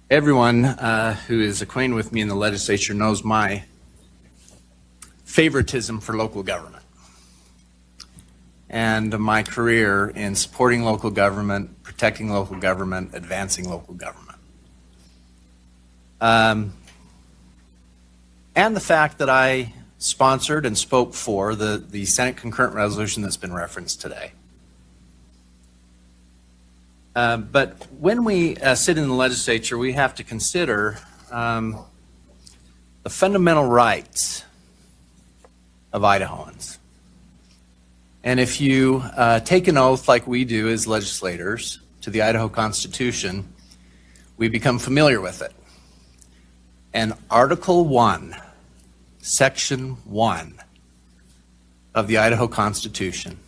Everyone who is acquainted with me in the legislature knows my favoritism for local government and my career in supporting local government, protecting local government, advancing local government. And the fact that I sponsored and spoke for the Senate concurrent resolution that's been referenced today. But when we sit in the legislature, we have to consider the fundamental rights of Idahoans. And if you take an oath like we do as legislators to the Idaho Constitution, we become familiar with it. And Article 1, Section 1 of the Idaho Constitution,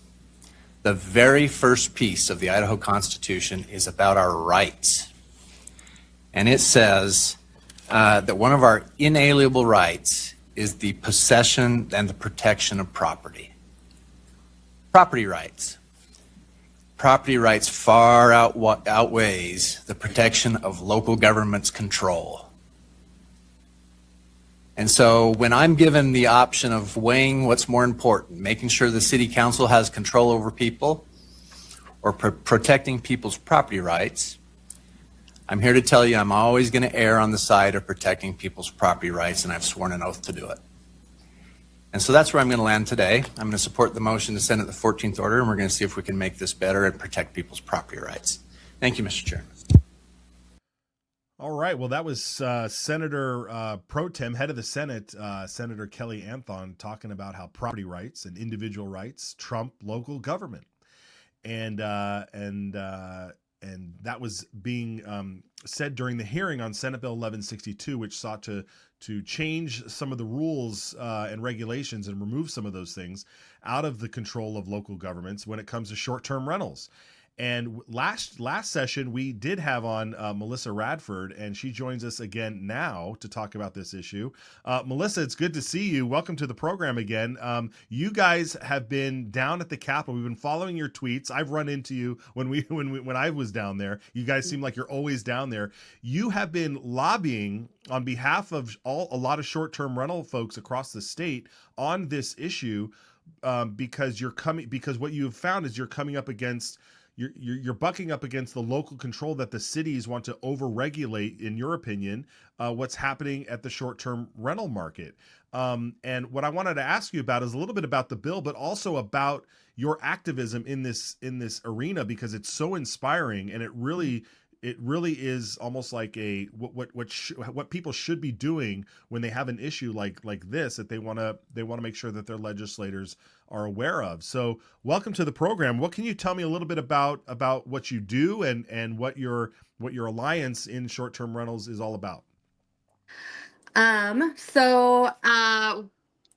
the very first piece of the Idaho Constitution, is about our rights. And it says that one of our inalienable rights is the possession and the protection of property. Property rights. Property rights far outweighs the protection of local government's control. And so when I'm given the option of weighing what's more important, making sure the city council has control over people or protecting people's property rights, I'm here to tell you I'm always going to err on the side of protecting people's property rights, and I've sworn an oath to do it. And so that's where I'm going to land today. I'm going to support the motion to send it the 14th order, and we're going to see if we can make this better and protect people's property rights. Thank you, Mr. Chairman. All right. Well, that was Senator Pro Tem, head of the Senate, Senator Kelly Anthon, talking about how property rights and individual rights trump local government, and that was being said during the hearing on Senate Bill 1162, which sought to change some of the rules and regulations and remove some of those things out of the control of local governments when it comes to short-term rentals. And last session, we did have on Melissa Radford, and she joins us again now to talk about this issue. Melissa, it's good to see you. Welcome to the program again. You guys have been down at the Capitol. We've been following your tweets. I've run into you when I was down there. You guys seem like you're always down there. You have been lobbying on behalf of a lot of short-term rental folks across the state on this issue because what you have found is you're coming up against. You're bucking up against the local control that the cities want to overregulate, in your opinion, what's happening at the short-term rental market. And what I wanted to ask you about is a little bit about the bill, but also about your activism in this arena, because it's so inspiring, and it really is almost like what people should be doing when they have an issue like this that they want to make sure that their legislators are aware of. So welcome to the program. What can you tell me a little bit about what you do and what your alliance in short-term rentals is all about?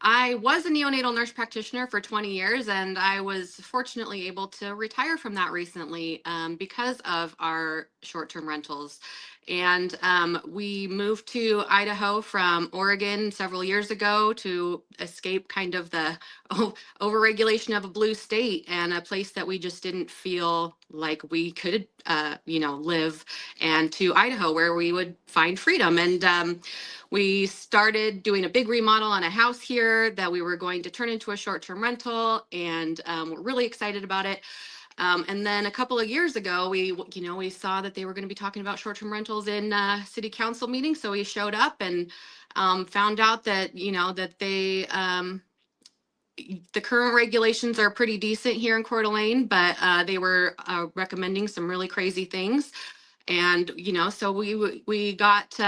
I was a neonatal nurse practitioner for 20 years, and I was fortunately able to retire from that recently because of our short-term rentals. And we moved to Idaho from Oregon several years ago to escape kind of the overregulation of a blue state and a place that we just didn't feel like we could, live, and to Idaho where we would find freedom. And we started doing a big remodel on a house here that we were going to turn into a short-term rental, and we're really excited about it. And then a couple of years ago, we saw that they were going to be talking about short-term rentals in city council meetings. So we showed up and found out that, that the current regulations are pretty decent here in Coeur d'Alene, but they were recommending some really crazy things. And, so we got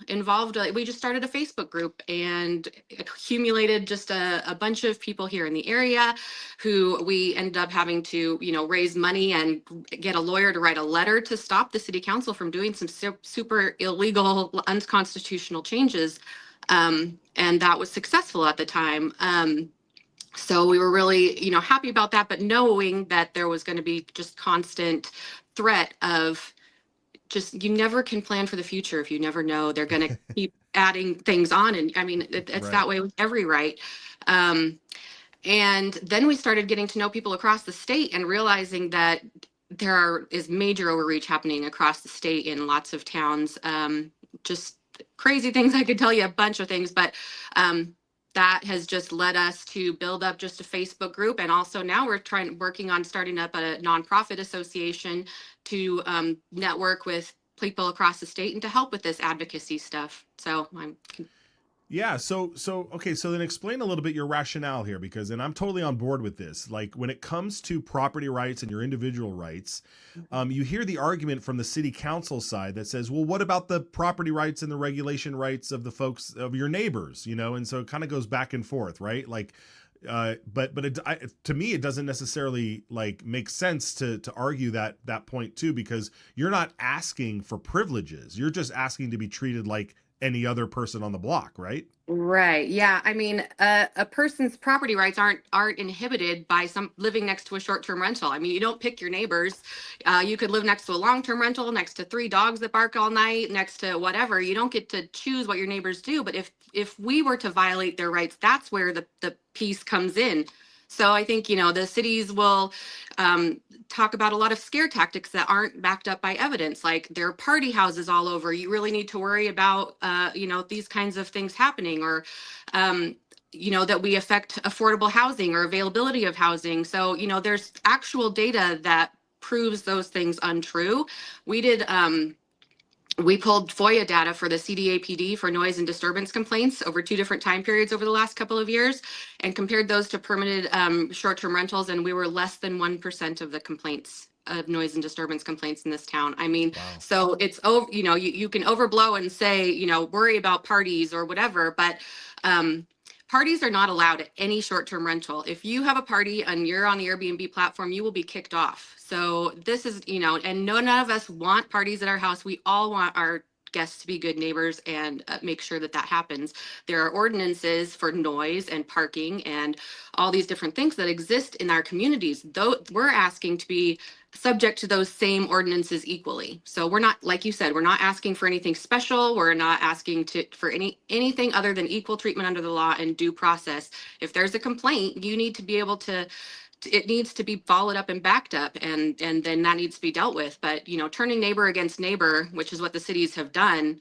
involved. We just started a Facebook group and accumulated just a bunch of people here in the area who we ended up having to, raise money and get a lawyer to write a letter to stop the city council from doing some super illegal, unconstitutional changes. And that was successful at the time. So we were really, happy about that, but knowing that there was going to be just constant threat of you never can plan for the future if you never know they're going to keep adding things on. And I mean, it's right. That way with every right. And then we started getting to know people across the state and realizing that is major overreach happening across the state in lots of towns. Just crazy things. I could tell you a bunch of things, but that has just led us to build up just a Facebook group. And also now we're working on starting up a nonprofit association to network with people across the state and to help with this advocacy stuff. So Yeah. Okay. So then explain a little bit your rationale here, because, and I'm totally on board with this. Like when it comes to property rights and your individual rights, you hear the argument from the city council side that says, well, what about the property rights and the regulation rights of the folks, of your neighbors, and so it kind of goes back and forth, right? Like, to me, it doesn't necessarily like make sense to argue that point too, because you're not asking for privileges. You're just asking to be treated like any other person on the block, right? Right. Yeah. I mean, a person's property rights aren't inhibited by some living next to a short-term rental. I mean, you don't pick your neighbors. You could live next to a long-term rental, next to 3 dogs that bark all night, next to whatever. You don't get to choose what your neighbors do. But if we were to violate their rights, that's where the piece comes in. So I think, the cities will talk about a lot of scare tactics that aren't backed up by evidence, like there are party houses all over. You really need to worry about, these kinds of things happening, or, that we affect affordable housing or availability of housing. So, there's actual data that proves those things untrue. We pulled FOIA data for the CDAPD for noise and disturbance complaints over 2 different time periods over the last couple of years and compared those to permitted short-term rentals, and we were less than 1% of the complaints of noise and disturbance complaints in this town. I mean, Wow. so it's over, you can overblow and say, worry about parties or whatever, but parties are not allowed at any short-term rental. If you have a party and you're on the Airbnb platform, you will be kicked off. So this is, and none of us want parties at our house. We all want our guests to be good neighbors and make sure that happens. There are ordinances for noise and parking and all these different things that exist in our communities. Though we're asking to be subject to those same ordinances equally. So we're not, like you said, we're not asking for anything special. We're not asking for anything other than equal treatment under the law and due process. If there's a complaint, you need to be able to, it needs to be followed up and backed up, and then that needs to be dealt with. But turning neighbor against neighbor, which is what the cities have done,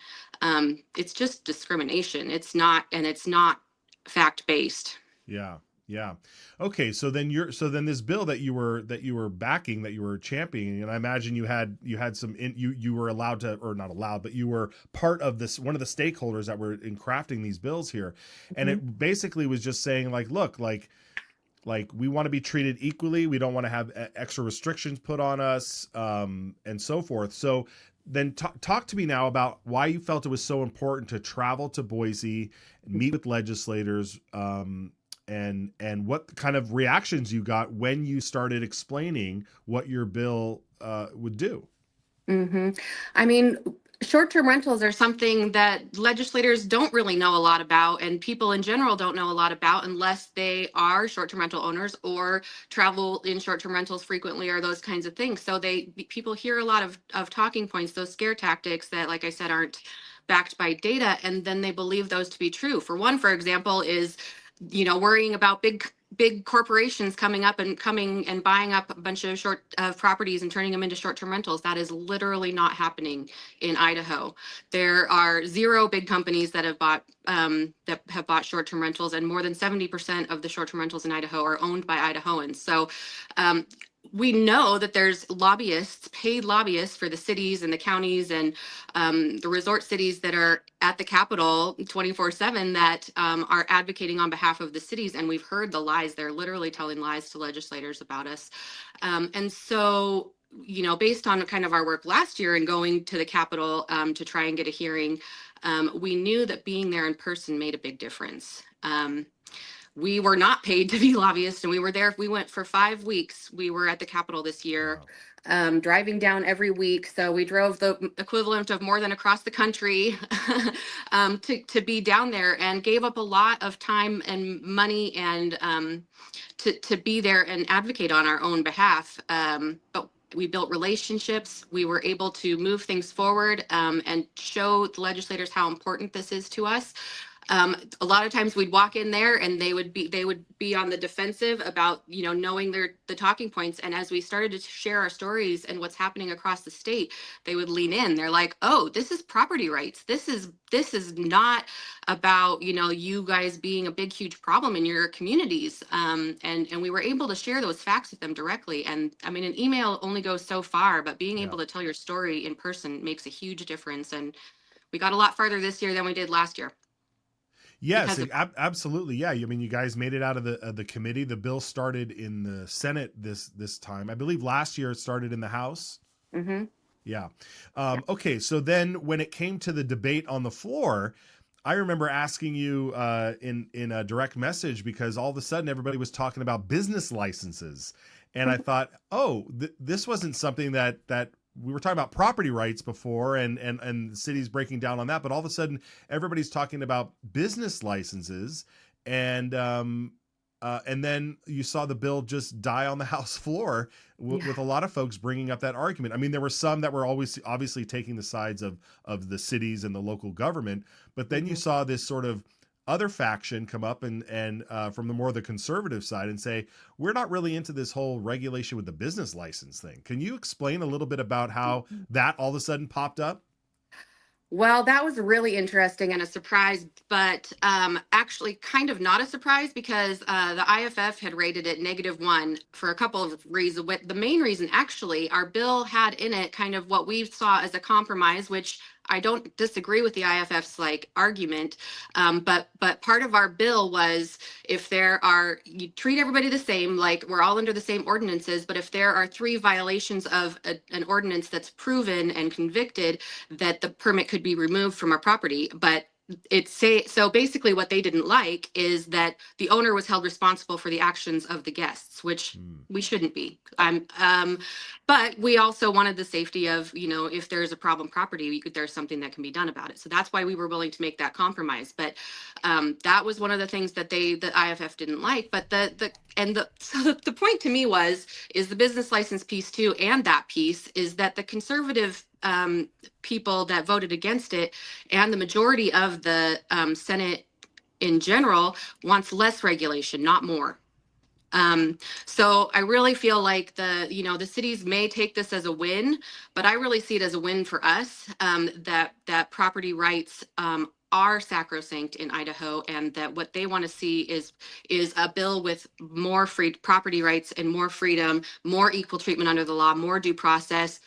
it's just discrimination. It's not fact-based. Yeah. Okay. So then this bill that you were backing, that you were championing, and I imagine you had some you were allowed to, or not allowed, but you were part of this, one of the stakeholders that were in crafting these bills here. And it basically was just saying like, look, like we want to be treated equally. We don't want to have extra restrictions put on us, and so forth. So then talk to me now about why you felt it was so important to travel to Boise, meet with legislators, and what kind of reactions you got when you started explaining what your bill would do. I mean, short-term rentals are something that legislators don't really know a lot about, and people in general don't know a lot about unless they are short-term rental owners or travel in short-term rentals frequently, or those kinds of things. So people hear a lot of talking points, those scare tactics that, like I said, aren't backed by data, and then they believe those to be true. For example, is worrying about big corporations coming and buying up a bunch of properties and turning them into short-term rentals. That is literally not happening in Idaho. There are 0 big companies that have bought short-term rentals, and more than 70% of the short-term rentals in Idaho are owned by Idahoans. So we know that there's paid lobbyists for the cities and the counties and the resort cities that are at the Capitol 24/7 that are advocating on behalf of the cities. And we've heard the lies. They're literally telling lies to legislators about us. And so, based on kind of our work last year and going to the Capitol to try and get a hearing, we knew that being there in person made a big difference. We were not paid to be lobbyists, and we were there. We went for 5 weeks. We were at the Capitol this year, driving down every week. So we drove the equivalent of more than across the country to be down there, and gave up a lot of time and money and to be there and advocate on our own behalf. But we built relationships. We were able to move things forward and show the legislators how important this is to us. A lot of times we'd walk in there and they would be on the defensive about, knowing the talking points. And as we started to share our stories and what's happening across the state, they would lean in. They're like, oh, this is property rights. This is not about, you guys being a big, huge problem in your communities. And we were able to share those facts with them directly. And I mean, an email only goes so far, but being able to tell your story in person makes a huge difference. And we got a lot farther this year than we did last year. Yes, absolutely. Yeah, I mean, you guys made it out of the committee. The bill started in the Senate this time. I believe last year it started in the House. Mm-hmm. Yeah. Okay, so then when it came to the debate on the floor, I remember asking you in a direct message because all of a sudden everybody was talking about business licenses, and I thought, oh, this wasn't something that we were talking about property rights before and the city's breaking down on that, but all of a sudden everybody's talking about business licenses, and then you saw the bill just die on the House floor with a lot of folks bringing up that argument. I mean, there were some that were always obviously taking the sides of the cities and the local government, but then you saw this sort of other faction come up and from the more the conservative side and say, we're not really into this whole regulation with the business license thing. Can you explain a little bit about how that all of a sudden popped up? Well, that was really interesting and a surprise, but actually kind of not a surprise because the IFF had rated it -1 for a couple of reasons. The main reason, actually, our bill had in it kind of what we saw as a compromise, which I don't disagree with the IFF's argument, but part of our bill was you treat everybody the same, like we're all under the same ordinances, but if there are 3 violations of an ordinance that's proven and convicted, that the permit could be removed from our property. But so basically what they didn't like is that the owner was held responsible for the actions of the guests, which we shouldn't be. But we also wanted the safety of, if there's a problem property, there's something that can be done about it. So that's why we were willing to make that compromise. But that was one of the things that the IFF didn't like. But so the point to me is the business license piece too, and that piece is that the conservative people that voted against it and the majority of the Senate in general wants less regulation, not more. So I really feel like the cities may take this as a win, but I really see it as a win for us, that property rights are sacrosanct in Idaho, and that what they want to see is a bill with more free property rights and more freedom, more equal treatment under the law, more due process.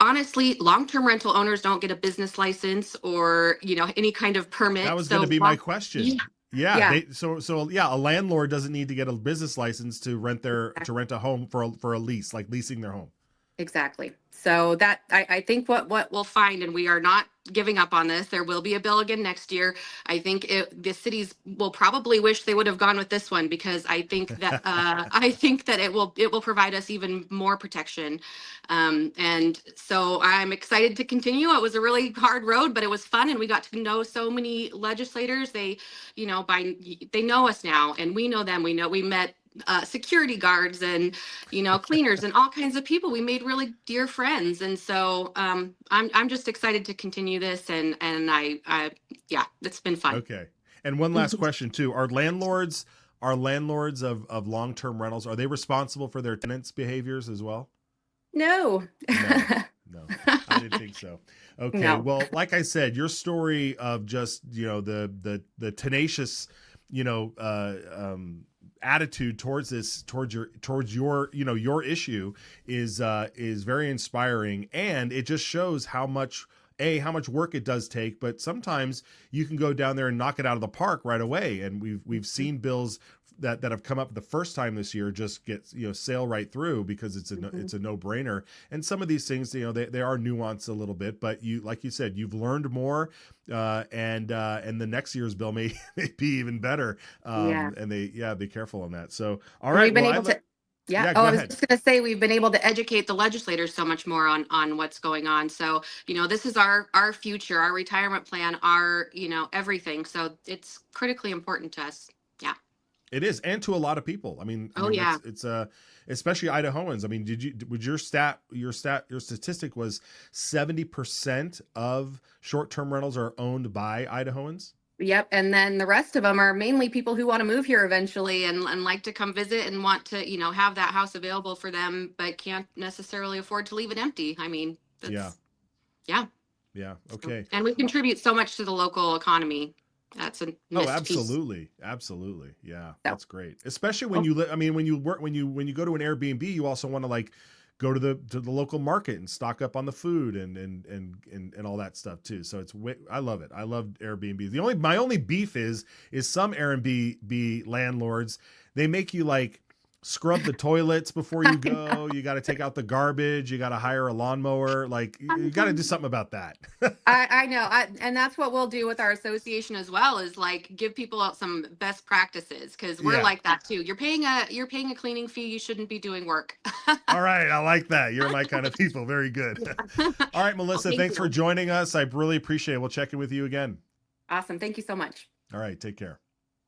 Honestly, long-term rental owners don't get a business license or, any kind of permit. That was going to be my question. Yeah. A landlord doesn't need to get a business license to rent a home for a lease, like leasing their home. Exactly. So that I think what we'll find, and we are not giving up on this. There will be a bill again next year. I think the cities will probably wish they would have gone with this one, because I think that it will provide us even more protection. And so I'm excited to continue. It was a really hard road, but it was fun, and we got to know so many legislators. They know us now, and we know them. We met security guards and cleaners and all kinds of people. We made really dear friends, and so I'm just excited to continue this, and it's been fun. Okay. And one last question too: Are landlords of long-term rentals, are they responsible for their tenants' behaviors as well? No. No, I didn't think so. Okay. No. Well, like I said, your story of just the tenacious attitude towards your issue is very inspiring, and it just shows how much work it does take, but sometimes you can go down there and knock it out of the park right away. And we've seen bills that have come up the first time this year just get sail right through because it's a no-brainer. And some of these things they are nuanced a little bit, but like you said, you've learned more, and the next year's bill may be even better. And be careful on that. So all right, we've been able to. Yeah. I was ahead. just going to say, we've been able to educate the legislators so much more on what's going on. So, this is our future, our retirement plan, our, everything. So it's critically important to us. Yeah. It is. And to a lot of people. I mean, it's especially Idahoans. I mean, your statistic was 70% of short-term rentals are owned by Idahoans? Yep. And then the rest of them are mainly people who want to move here eventually and like to come visit and want to, have that house available for them, but can't necessarily afford to leave it empty. I mean, Yeah. yeah. Yeah. So, Okay. and we contribute so much to the local economy. That's a Oh, missed piece. absolutely. Absolutely. Yeah. So, That's great. Especially when well, you live, I mean, when you work, when you go to an Airbnb, you also want to like go to the local market and stock up on the food and all that stuff too. So I love it. I love Airbnb. My only beef is some Airbnb landlords, they make you like scrub the toilets before you go. You got to take out the garbage. You got to hire a lawnmower. Like you got to do something about that. I know. And that's what we'll do with our association as well, is like give people out some best practices, because we're Yeah. like that too. You're paying a cleaning fee. You shouldn't be doing work. All right. I like that. You're my kind of people. Very good. All right, Well, Melissa, thank thanks for you. joining us. I really appreciate it. We'll check in with you again. Awesome. Thank you so much. All right. Take care.